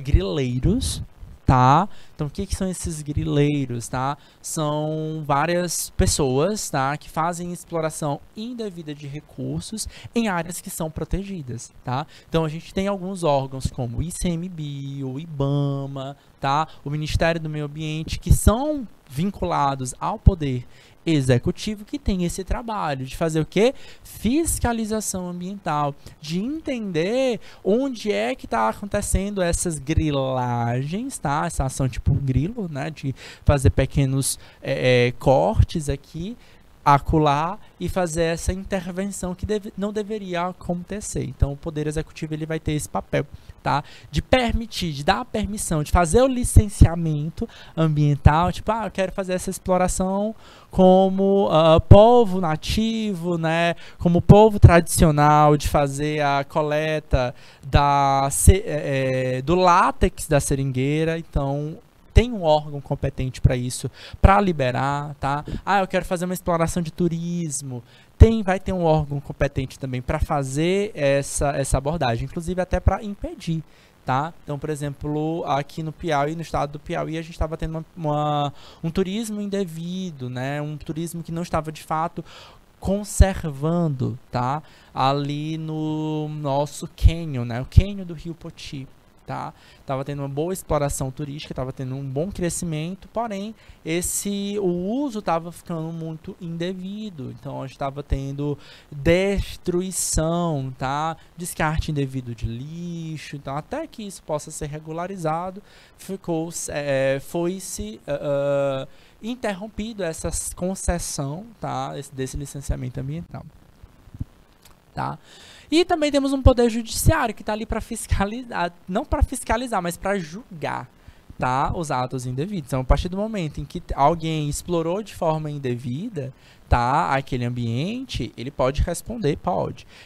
grileiros, tá? Então o que são esses grileiros, tá? São várias pessoas, tá? Que fazem exploração indevida de recursos em áreas que são protegidas, tá? Então a gente tem alguns órgãos como o ICMBio, o IBAMA, tá? O Ministério do Meio Ambiente, que são vinculados ao poder executivo, que tem esse trabalho de fazer o quê? Fiscalização ambiental, de entender onde é que está acontecendo essas grilagens, tá? Essa ação tipo grilo, né? De fazer pequenos cortes aqui, acolá e fazer essa intervenção que não deveria acontecer. Então, o Poder Executivo ele vai ter esse papel, tá? De permitir, de dar a permissão, de fazer o licenciamento ambiental, tipo, eu quero fazer essa exploração como povo nativo, né? Como povo tradicional, de fazer a coleta do látex da seringueira. Então, tem um órgão competente para isso, para liberar, tá? Eu quero fazer uma exploração de turismo. Vai ter um órgão competente também para fazer essa abordagem, inclusive até para impedir, tá? Então, por exemplo, aqui no Piauí, no estado do Piauí, a gente estava tendo um turismo indevido, né? Um turismo que não estava, de fato, conservando, tá? Ali no nosso cânion, né? O cânion do Rio Poti. Tá? Tava tendo uma boa exploração turística, tava tendo um bom crescimento, porém o uso estava ficando muito indevido. Então a gente estava tendo destruição, descarte indevido de lixo. Então, até que isso possa ser regularizado, foi-se interrompido essa concessão, desse licenciamento ambiental. Tá? E também temos um poder judiciário que está ali para fiscalizar, não para fiscalizar, mas para julgar, tá, os atos indevidos. Então, a partir do momento em que alguém explorou de forma indevida, tá, aquele ambiente, ele pode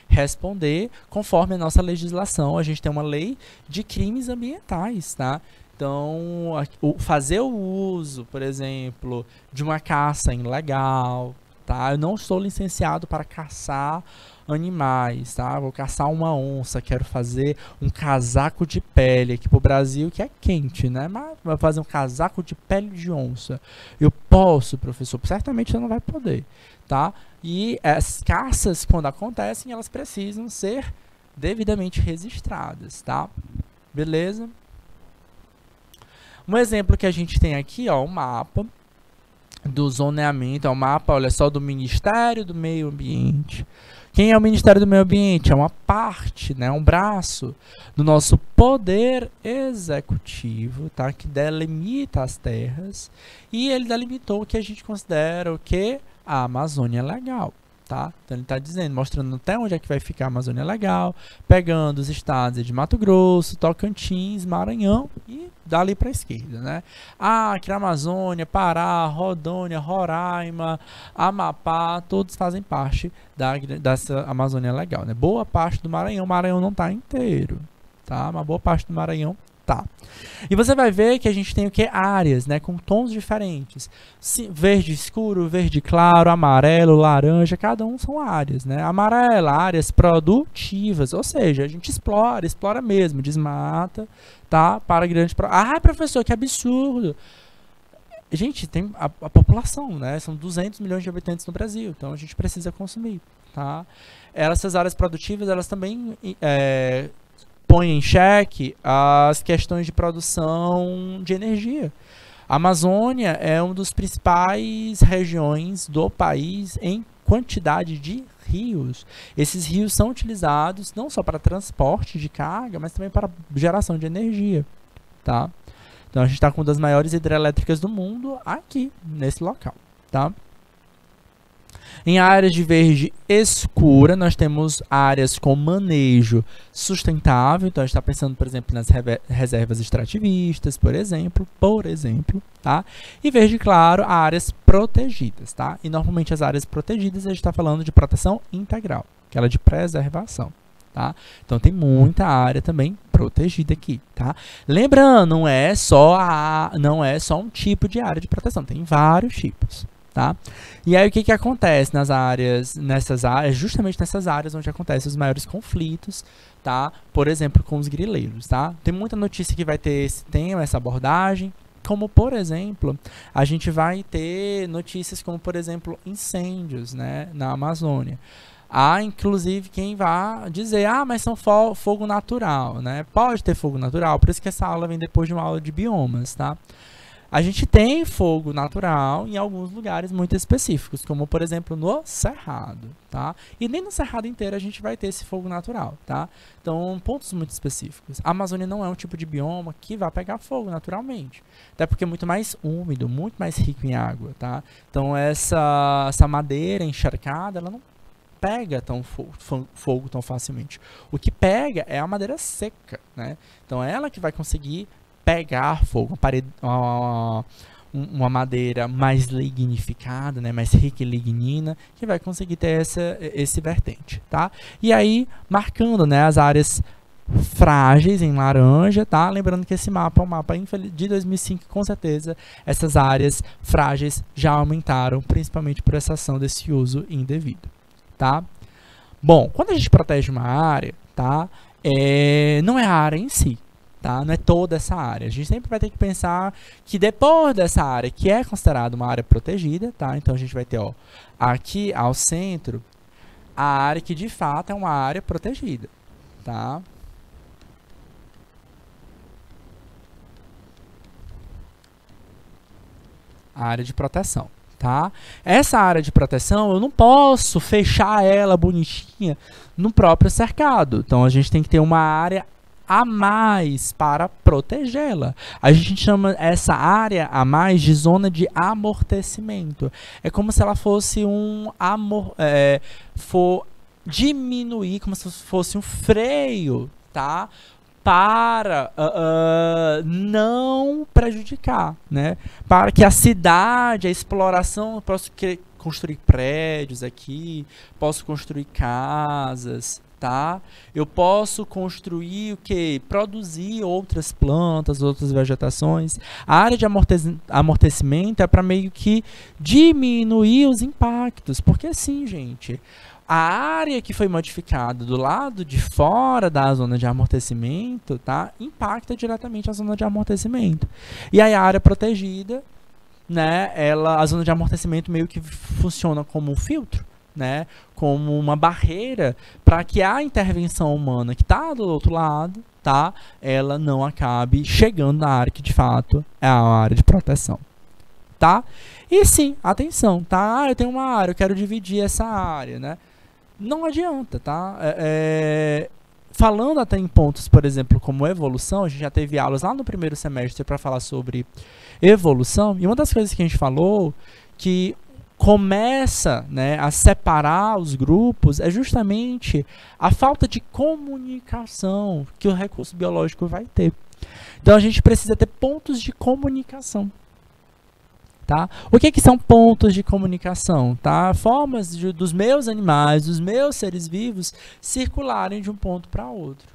responder conforme a nossa legislação. A gente tem uma lei de crimes ambientais, tá? Então, fazer o uso, por exemplo, de uma caça ilegal, tá? Eu não estou licenciado para caçar animais, tá? Vou caçar uma onça, quero fazer um casaco de pele aqui pro Brasil, que é quente, né? Mas vai fazer um casaco de pele de onça. Eu posso, professor? Certamente você não vai poder, tá? E as caças, quando acontecem, elas precisam ser devidamente registradas, tá? Beleza? Um exemplo que a gente tem aqui, ó, um mapa do zoneamento, é um mapa, olha só, do Ministério do Meio Ambiente. Quem é o Ministério do Meio Ambiente? É uma parte, né, um braço do nosso poder executivo, tá, que delimita as terras, e ele delimitou o que a gente considera o que? A Amazônia Legal, tá? Então ele está dizendo, mostrando até onde é que vai ficar a Amazônia Legal, pegando os estados de Mato Grosso, Tocantins, Maranhão e dali para a esquerda, né? Aqui na Amazônia, Pará, Rondônia, Roraima, Amapá, todos fazem parte dessa Amazônia Legal, né? Boa parte do Maranhão, não está inteiro, tá? Uma boa parte do Maranhão tá. E você vai ver que a gente tem o que? Áreas, né? Com tons diferentes. Verde escuro, verde claro, amarelo, laranja, cada um são áreas, né? Amarela, áreas produtivas, ou seja, a gente explora mesmo, desmata, tá? Para grande... professor, que absurdo! Gente, tem a população, né? São 200 milhões de habitantes no Brasil, então a gente precisa consumir, tá? Essas áreas produtivas, elas também... põe em xeque as questões de produção de energia. A Amazônia é uma das principais regiões do país em quantidade de rios. Esses rios são utilizados não só para transporte de carga, mas também para geração de energia, tá? Então a gente está com uma das maiores hidrelétricas do mundo aqui, nesse local, tá? Em áreas de verde escura, nós temos áreas com manejo sustentável. Então, a gente está pensando, por exemplo, nas reservas extrativistas, por exemplo, tá? E verde claro, áreas protegidas, tá? E, normalmente, as áreas protegidas, a gente está falando de proteção integral, aquela de preservação, tá? Então, tem muita área também protegida aqui, tá? Lembrando, não é só um tipo de área de proteção, tem vários tipos. Tá? E aí o que acontece justamente nessas áreas onde acontecem os maiores conflitos, tá? Por exemplo, com os grileiros, tá? Tem muita notícia que vai ter esse tema, essa abordagem, como por exemplo, a gente vai ter notícias como, por exemplo, incêndios, né, na Amazônia. Há, inclusive, quem vai dizer, mas são fogo natural, né? Pode ter fogo natural, por isso que essa aula vem depois de uma aula de biomas, tá? A gente tem fogo natural em alguns lugares muito específicos, como, por exemplo, no Cerrado, tá? E nem no Cerrado inteiro a gente vai ter esse fogo natural, tá? Então, pontos muito específicos. A Amazônia não é um tipo de bioma que vai pegar fogo naturalmente, até porque é muito mais úmido, muito mais rico em água, tá? Então, essa madeira encharcada, ela não pega fogo tão facilmente. O que pega é a madeira seca, né? Então, ela que vai conseguir pegar fogo, uma madeira mais lignificada, né, mais rica em lignina, que vai conseguir ter esse vertente, tá? E aí, marcando, né, as áreas frágeis em laranja, tá? Lembrando que esse mapa é um mapa de 2005, com certeza essas áreas frágeis já aumentaram, principalmente por essa ação desse uso indevido, tá? Bom, quando a gente protege uma área, tá? Não é a área em si, tá? Não é toda essa área. A gente sempre vai ter que pensar que depois dessa área, que é considerada uma área protegida, tá? Então a gente vai ter, ó, aqui ao centro, a área que de fato é uma área protegida, tá? A área de proteção, tá? Essa área de proteção, eu não posso fechar ela bonitinha no próprio cercado. Então a gente tem que ter uma área a mais para protegê-la. A gente chama essa área a mais de zona de amortecimento. É como se ela fosse diminuir, como se fosse um freio, tá? Para não prejudicar, né? Para que a cidade, a exploração, eu posso construir prédios aqui, posso construir casas, tá? Eu posso construir o que? Produzir outras plantas, outras vegetações. A área de amortecimento é para meio que diminuir os impactos, porque assim, gente, a área que foi modificada do lado de fora da zona de amortecimento, tá, impacta diretamente a zona de amortecimento. E aí a área protegida, né, a zona de amortecimento meio que funciona como um filtro, né, como uma barreira para que a intervenção humana que está do outro lado, tá, ela não acabe chegando na área que de fato é a área de proteção, tá? E sim, atenção, tá? Eu tenho uma área, eu quero dividir essa área, né? Não adianta, tá? Falando até em pontos, por exemplo, como evolução, a gente já teve aulas lá no primeiro semestre para falar sobre evolução, e uma das coisas que a gente falou que começa, né, a separar os grupos é justamente a falta de comunicação que o recurso biológico vai ter. Então a gente precisa ter pontos de comunicação. Tá? O que são pontos de comunicação? Tá? Formas dos meus animais, dos meus seres vivos, circularem de um ponto para outro.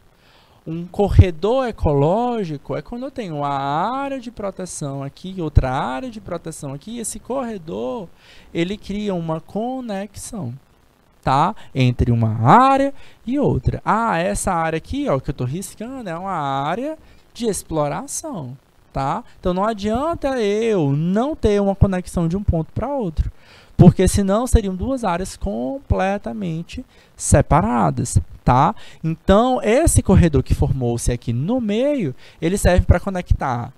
Um corredor ecológico é quando eu tenho uma área de proteção aqui, outra área de proteção aqui, e esse corredor, ele cria uma conexão, tá? Entre uma área e outra. Ah, essa área aqui, ó, que eu estou riscando, é uma área de exploração, tá? Então não adianta eu não ter uma conexão de um ponto para outro, porque senão seriam duas áreas completamente separadas, tá? Então, esse corredor que formou-se aqui no meio, ele serve para conectar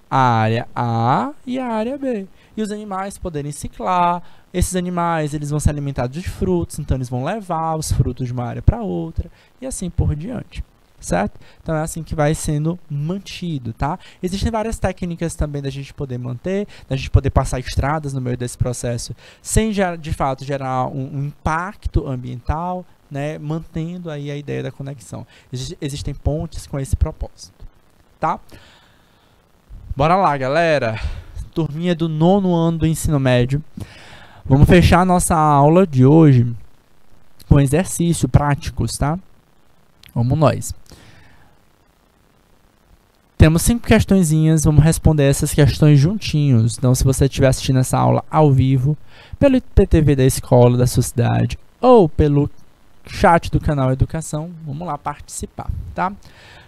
a área A e a área B. E os animais poderem ciclar. Esses animais, eles vão se alimentar de frutos, então eles vão levar os frutos de uma área para outra, e assim por diante. Certo? Então é assim que vai sendo mantido, tá? Existem várias técnicas também da gente poder manter, da gente poder passar estradas no meio desse processo, sem de fato gerar um impacto ambiental, né? Mantendo aí a ideia da conexão. Existem pontes com esse propósito, tá? Bora lá, galera! Turminha do 9º ano do ensino médio. Vamos fechar a nossa aula de hoje com exercícios práticos, tá? Vamos nós. Temos 5 questõezinhas, vamos responder essas questões juntinhos. Então, se você estiver assistindo essa aula ao vivo, pelo IPTV da escola, da sua cidade, ou pelo chat do canal Educação, vamos lá participar, tá?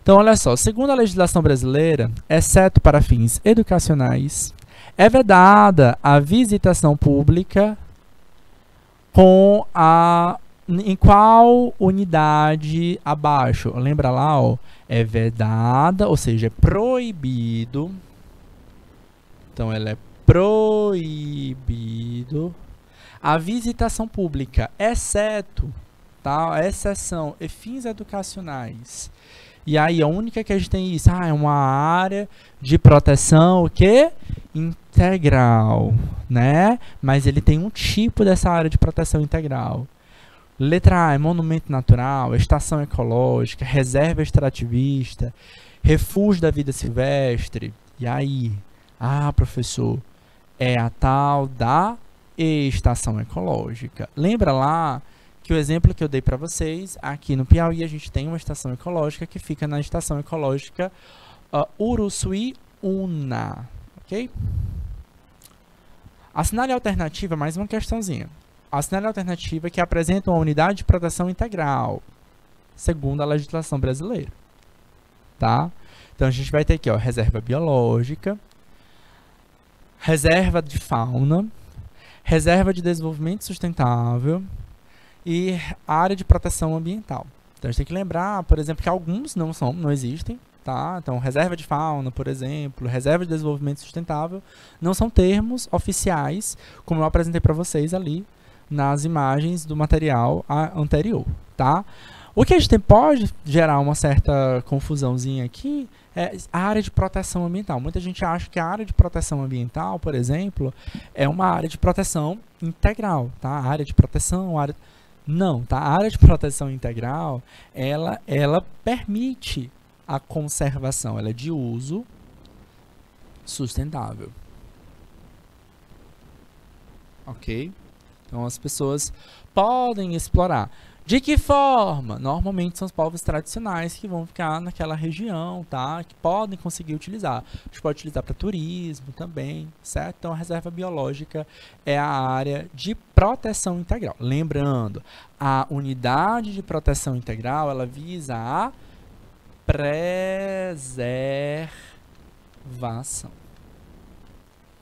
Então, olha só, segundo a legislação brasileira, exceto para fins educacionais, é vedada a visitação pública com a... Em qual unidade abaixo? Lembra lá, ó, é vedada, ou seja, é proibido. Então, ela é proibido a visitação pública, exceto, tá? Exceção e fins educacionais. E aí, a única que a gente tem isso, é uma área de proteção, o quê? Integral, né? Mas ele tem um tipo dessa área de proteção integral. Letra A é monumento natural, estação ecológica, reserva extrativista, refúgio da vida silvestre. E aí? Ah, professor, é a tal da estação ecológica. Lembra lá que o exemplo que eu dei para vocês, aqui no Piauí a gente tem uma estação ecológica que fica na estação ecológica Uruçuí-Una, ok? Assinale a alternativa, mais uma questãozinha. Assinale a alternativa que apresenta uma unidade de proteção integral, segundo a legislação brasileira, tá? Então, a gente vai ter aqui, ó, reserva biológica, reserva de fauna, reserva de desenvolvimento sustentável e área de proteção ambiental. Então, a gente tem que lembrar, por exemplo, que alguns não existem, tá? Então, reserva de fauna, por exemplo, reserva de desenvolvimento sustentável, não são termos oficiais, como eu apresentei para vocês ali nas imagens do material anterior, tá? O que a gente pode gerar uma certa confusãozinha aqui é a área de proteção ambiental. Muita gente acha que a área de proteção ambiental, por exemplo, é uma área de proteção integral, tá? A área de proteção, não, tá? A área de proteção integral, ela permite a conservação, ela é de uso sustentável. Ok? Então, as pessoas podem explorar. De que forma? Normalmente são os povos tradicionais que vão ficar naquela região, tá? Que podem conseguir utilizar. A gente pode utilizar para turismo também, certo? Então, a reserva biológica é a área de proteção integral. Lembrando, a unidade de proteção integral, ela visa a preservação.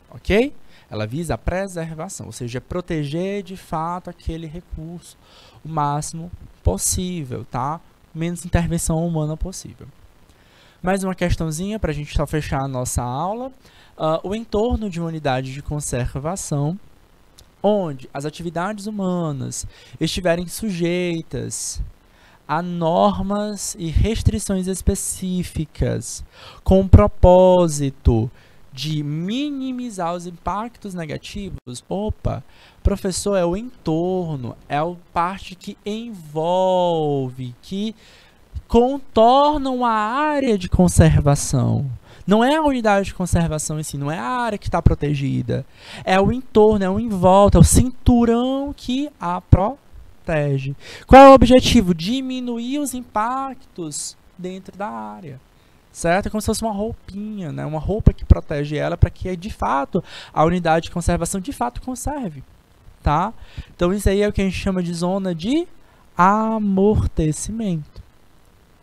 Ok? Ela visa a preservação, ou seja, proteger de fato aquele recurso o máximo possível, tá? Menos intervenção humana possível. Mais uma questãozinha para a gente só fechar a nossa aula. O entorno de uma unidade de conservação, onde as atividades humanas estiverem sujeitas a normas e restrições específicas, com o propósito de minimizar os impactos negativos, opa, professor, é o entorno, é a parte que envolve, que contornam a área de conservação. Não é a unidade de conservação em si, não é a área que está protegida. É o entorno, é o em volta, é o cinturão que a protege. Qual é o objetivo? Diminuir os impactos dentro da área. Certo? É como se fosse uma roupinha, né? Uma roupa que protege ela para que, de fato, a unidade de conservação, de fato, conserve. Tá? Então, isso aí é o que a gente chama de zona de amortecimento.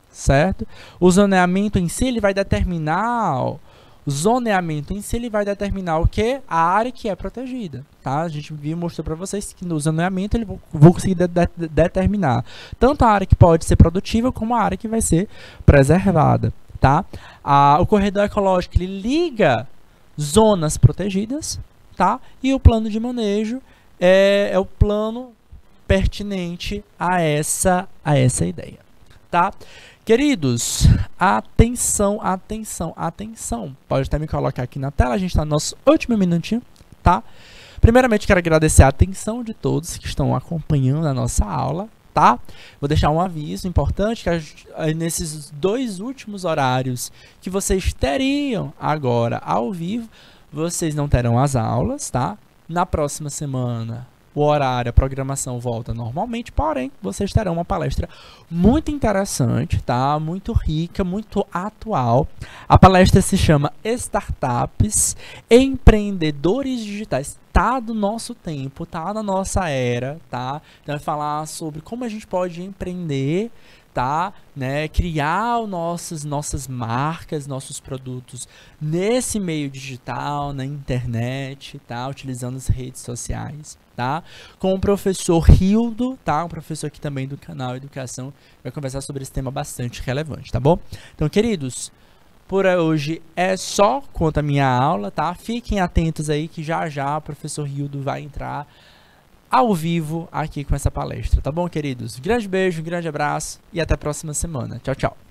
Certo? O zoneamento em si, ele vai determinar... o que? A área que é protegida. Tá? A gente mostrou para vocês que no zoneamento ele vou conseguir determinar tanto a área que pode ser produtiva como a área que vai ser preservada. Tá? O corredor ecológico ele liga zonas protegidas, tá? E o plano de manejo é o plano pertinente a essa ideia. Tá? Queridos, atenção, atenção, atenção. Pode até me colocar aqui na tela, a gente está no nosso último minutinho. Tá? Primeiramente, quero agradecer a atenção de todos que estão acompanhando a nossa aula. Tá? Vou deixar um aviso importante que nesses 2 últimos horários que vocês teriam agora ao vivo, vocês não terão as aulas, tá? Na próxima semana, o horário, a programação volta normalmente, porém, vocês terão uma palestra muito interessante, tá? Muito rica, muito atual. A palestra se chama Startups, Empreendedores Digitais. Tá do nosso tempo, tá na nossa era, tá? Então, vai falar sobre como a gente pode empreender, tá? Né? Criar nossas marcas, nossos produtos nesse meio digital, na internet, tá? Utilizando as redes sociais, tá? Com o professor Hildo, tá? Um professor aqui também do canal Educação, vai conversar sobre esse tema bastante relevante, tá bom? Então, queridos, por hoje é só quanto à minha aula, tá? Fiquem atentos aí que já já o professor Hildo vai entrar ao vivo aqui com essa palestra, tá bom, queridos? Grande beijo, grande abraço e até a próxima semana. Tchau, tchau.